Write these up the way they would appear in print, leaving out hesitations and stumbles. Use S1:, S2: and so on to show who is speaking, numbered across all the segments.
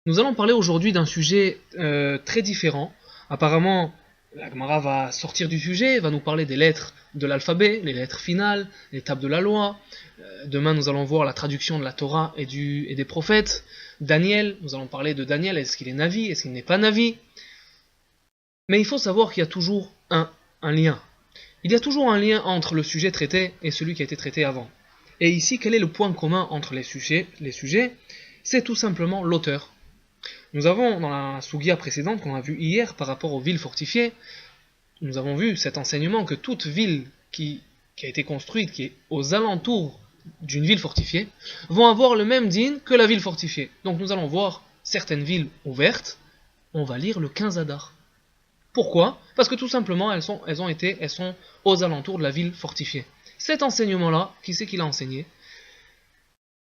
S1: Nous allons parler aujourd'hui d'un sujet très différent. Apparemment, la Gemara va sortir du sujet, va nous parler des lettres de l'alphabet, les lettres finales, les tables de la loi. Demain, nous allons voir la traduction de la Torah et des prophètes. Daniel, nous allons parler de Daniel, est-ce qu'il est Navi, est-ce qu'il n'est pas Navi. Mais il faut savoir qu'il y a toujours un lien. Il y a toujours un lien entre le sujet traité et celui qui a été traité avant. Et ici, quel est le point commun entre les sujets? C'est tout simplement l'auteur. Nous avons, dans la Sugia précédente qu'on a vue hier par rapport aux villes fortifiées, nous avons vu cet enseignement que toute ville qui a été construite, qui est aux alentours d'une ville fortifiée, vont avoir le même din que la ville fortifiée. Donc nous allons voir certaines villes ouvertes, on va lire le 15 Adar. Pourquoi? Parce que tout simplement, elles sont aux alentours de la ville fortifiée. Cet enseignement-là, qui c'est qui l'a enseigné?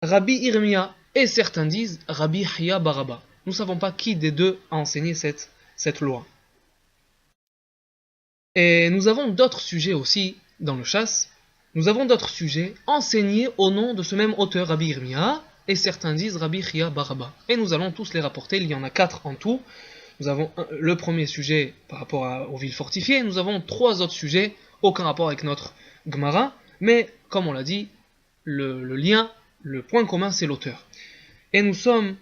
S1: Rabbi Irmia, et certains disent Rabbi Hiya Baraba. Nous ne savons pas qui des deux a enseigné cette loi. Et nous avons d'autres sujets aussi dans le chasse. Nous avons d'autres sujets enseignés au nom de ce même auteur, Rabbi Irmia, et certains disent Rabbi Hiya Baraba. Et nous allons tous les rapporter, il y en a 4 en tout. Nous avons le premier sujet par rapport aux villes fortifiées, nous avons 3 autres sujets, aucun rapport avec notre Gemara, mais comme on l'a dit, le lien, le point commun, c'est l'auteur. Et nous sommes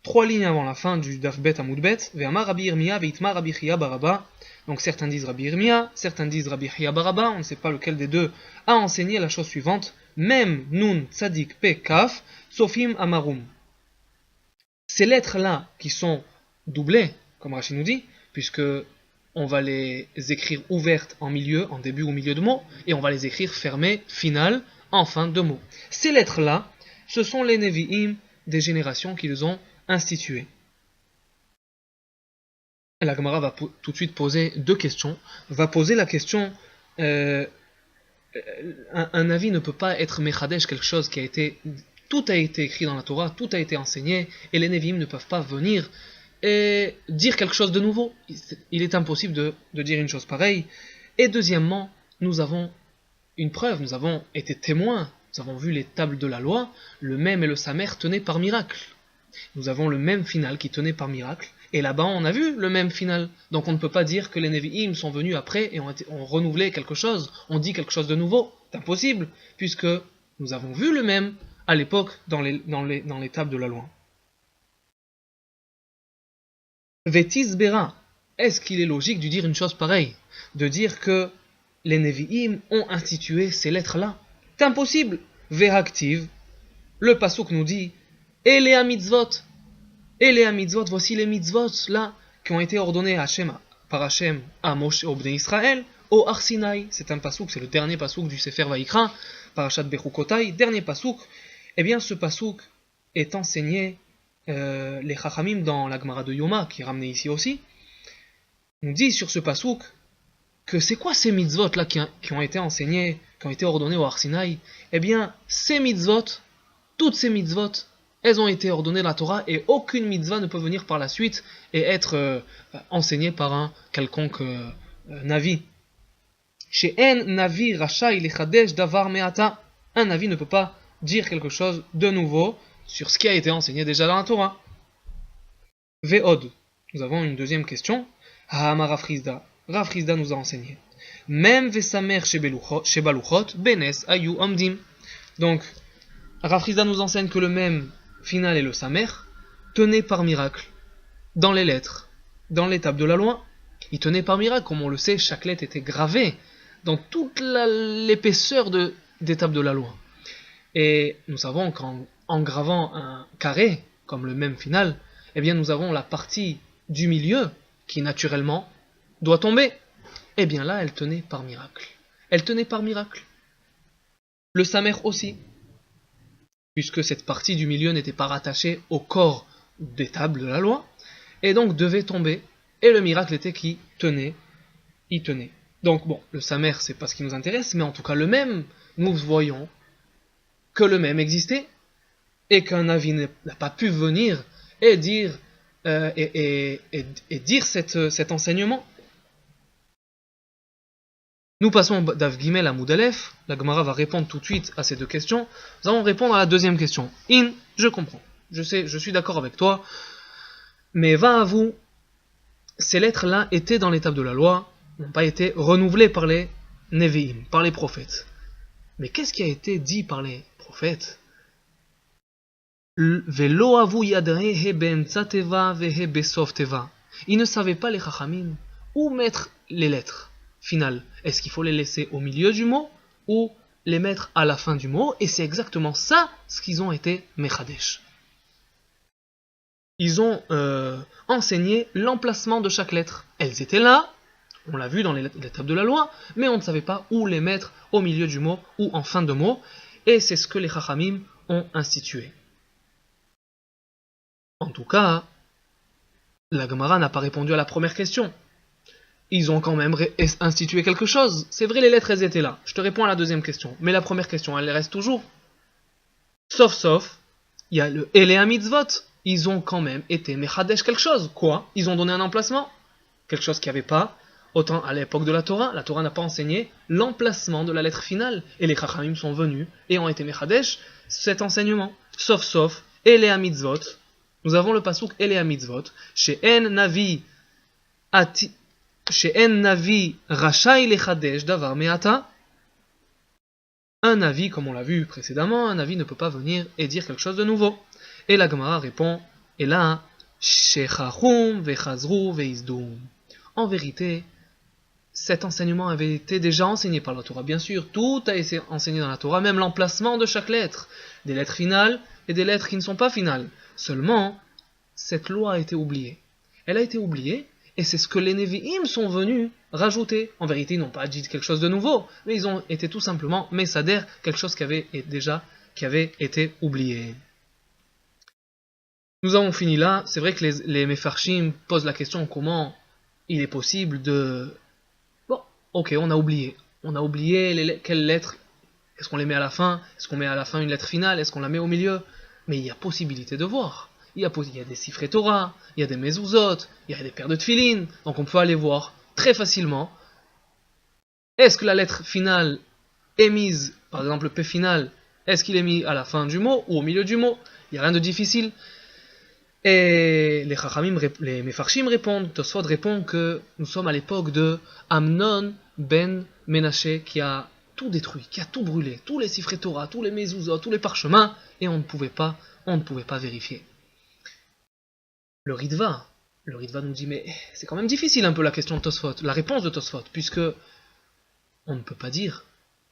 S1: 3 lignes avant la fin du Daf Bet Amud Bet, Ve'amar Rabbi Irmia ve'itma Rabbi Hiya Baraba. Donc certains disent Rabbi Irmia, certains disent Rabbi Hiya Baraba, on ne sait pas lequel des deux a enseigné la chose suivante, Mem Nun Tzadik Pe Kaf Sofim Amarum. Ces lettres-là qui sont doublées, comme Rachid nous dit, puisque on va les écrire ouvertes en milieu, en début ou milieu de mot, et on va les écrire fermées, finales, en fin de mot. Ces lettres-là, ce sont les Nevi'im des générations qui les ont instituées. La Gemara va tout de suite poser 2 questions. Va poser la question, un avis ne peut pas être mechadesh, quelque chose qui a été... Tout a été écrit dans la Torah, tout a été enseigné, et les Nevi'im ne peuvent pas venir et dire quelque chose de nouveau. Il est impossible de dire une chose pareille. Et deuxièmement, nous avons une preuve, nous avons été témoins, nous avons vu les tables de la loi, le Mem et le Samer tenaient par miracle. Nous avons le même final qui tenait par miracle, et là-bas on a vu le même final. Donc on ne peut pas dire que les Nevi'im sont venus après et ont renouvelé quelque chose, ont dit quelque chose de nouveau. C'est impossible, puisque nous avons vu le même à l'époque dans les tables de la loi. Vétis Bera, est-ce qu'il est logique de dire une chose pareille? De dire que les Nevi'im ont institué ces lettres-là? C'est impossible. Véhactive, le pasuk nous dit Elea mitzvot, voici les mitzvot là qui ont été ordonnés par Hachem à Moshe au Bnei Israël au Har Sinaï. C'est un pasuk, c'est le dernier pasuk du Sefer Vayikra, Parashat Bechukotai, dernier pasuk. Eh bien, ce pasuk est enseigné, les Chachamim dans la Gemara de Yoma, qui est ramené ici aussi, nous dit sur ce pasuk que c'est quoi ces mitzvot là qui ont été enseignés, qui ont été ordonnés au Har Sinaï? Eh bien, ces mitzvot, toutes ces mitzvot, elles ont été ordonnées dans la Torah et aucune mitzvah ne peut venir par la suite et être enseignée par un quelconque navi. Chez En Navi Rachai Lechadesh Davar Meata, un navi ne peut pas dire quelque chose de nouveau sur ce qui a été enseigné déjà dans la Torah. Ve'od, nous avons une deuxième question. Ha'amar Rafrizda, Rafrizda nous a enseigné. Même Vesamer Shebaluchot, Benes Ayu Omdim. Donc, Rafrizda nous enseigne que le même final et le Samer tenaient par miracle dans les lettres, dans les tables de la loi. Ils tenaient par miracle, comme on le sait, chaque lettre était gravée dans toute l'épaisseur des tables de la loi. Et nous savons qu'en gravant un carré, comme le même final, eh bien nous avons la partie du milieu qui naturellement doit tomber. Eh bien là, elle tenait par miracle. Elle tenait par miracle. Le Samer aussi, puisque cette partie du milieu n'était pas rattachée au corps des tables de la loi, et donc devait tomber, et le miracle était qu'il tenait, il tenait. Donc bon, le Samer, c'est pas ce qui nous intéresse, mais en tout cas le même, nous voyons que le même existait, et qu'un avis n'a pas pu venir et dire, dire cet enseignement. Nous passons d'Av Gimel à Moudalef. La Gemara va répondre tout de suite à ces 2 questions. Nous allons répondre à la deuxième question. Je comprends. je sais, je suis d'accord avec toi, mais va à vous, ces lettres-là étaient dans l'étape de la loi, n'ont pas été renouvelées par les Nevi'im, par les prophètes. Mais qu'est-ce qui a été dit par les prophètes? Velo avu yadrehe be'emtsa teva vehe besof teva. Ils ne savaient pas les chachamim où mettre les lettres finales. Est-ce qu'il faut les laisser au milieu du mot ou les mettre à la fin du mot? Et c'est exactement ça ce qu'ils ont été mechadesh. Ils ont enseigné l'emplacement de chaque lettre. Elles étaient là, on l'a vu dans l'étape de la loi, mais on ne savait pas où les mettre au milieu du mot ou en fin de mot. Et c'est ce que les chachamim ont institué. En tout cas, la Gemara n'a pas répondu à la première question. Ils ont quand même institué quelque chose. C'est vrai, les lettres, elles étaient là. Je te réponds à la deuxième question. Mais la première question, elle reste toujours. Sauf, il y a le Elea Mitzvot. Ils ont quand même été mechadesh quelque chose. Quoi? Ils ont donné un emplacement. Quelque chose qu'il n'y avait pas. Autant à l'époque de la Torah n'a pas enseigné l'emplacement de la lettre finale. Et les Chachamim sont venus et ont été mechadesh cet enseignement. Sauf, Elea Mitzvot. Nous avons le pasuk Elea Mitzvot. She'en Navi Rachai Lechadesh Davar Me'ata. Un Navi, comme on l'a vu précédemment, un Navi ne peut pas venir et dire quelque chose de nouveau. Et la Gemara répond, et là, Shechachum Vechazru Veizdum. En vérité, cet enseignement avait été déjà enseigné par la Torah. Bien sûr, tout a été enseigné dans la Torah, même l'emplacement de chaque lettre. Des lettres finales et des lettres qui ne sont pas finales. Seulement, cette loi a été oubliée. Elle a été oubliée, et c'est ce que les Nevi'im sont venus rajouter. En vérité, ils n'ont pas dit quelque chose de nouveau, mais ils ont été tout simplement mesader, quelque chose qui avait été oublié. Nous avons fini là. C'est vrai que les Mefarshim posent la question comment il est possible de... Bon, ok, on a oublié. On a oublié quelles lettres. Est-ce qu'on les met à la fin? Est-ce qu'on met à la fin une lettre finale? Est-ce qu'on la met au milieu? Mais il y a possibilité de voir. Il y a des Sifrei Torah, il y a des mezuzot, il y a des paires de tefilin, donc on peut aller voir très facilement. Est-ce que la lettre finale est mise, par exemple le P final, est-ce qu'il est mis à la fin du mot ou au milieu du mot? Il n'y a rien de difficile. Et les Chachamim, les Mefarshim répondent, Tosfot répond que nous sommes à l'époque de Amnon ben Menaché qui a tout détruit, qui a tout brûlé, tous les Sifrei Torah, tous les mezuzot, tous les parchemins, et on ne pouvait pas vérifier. Le Ritva nous dit, mais c'est quand même difficile un peu la question de Tosfot, la réponse de Tosfot, puisque on ne peut pas dire,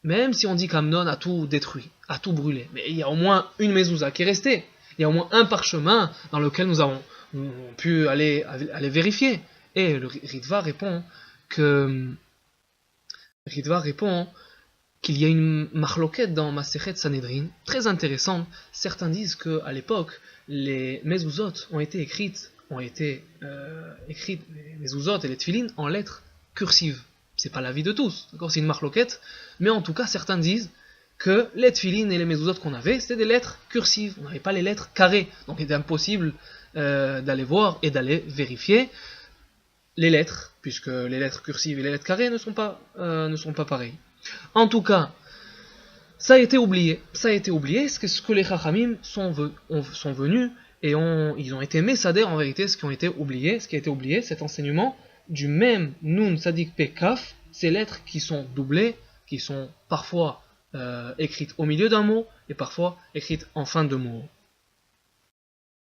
S1: même si on dit qu'Amnon a tout détruit, a tout brûlé, mais il y a au moins une mezouza qui est restée, il y a au moins un parchemin dans lequel nous avons pu aller vérifier. Et le Ritva répond qu'il y a une marloquette dans Masechet Sanhedrin, très intéressante. Certains disent qu'à l'époque, les mezuzot ont été écrites, les mezuzot et les tefilin en lettres cursives. C'est pas l'avis de tous, d'accord, c'est une marloquette, mais en tout cas, certains disent que les tefilin et les mezuzot qu'on avait, c'était des lettres cursives, on n'avait pas les lettres carrées, donc il était impossible d'aller voir et d'aller vérifier les lettres, puisque les lettres cursives et les lettres carrées ne sont pas pareilles. En tout cas, ça a été oublié, c'est ce que les Chachamim sont venus et ils ont été mesader en vérité ce qui a été oublié, cet enseignement du même Nun Sadik Pe Kaf, ces lettres qui sont doublées, qui sont parfois écrites au milieu d'un mot et parfois écrites en fin de mot.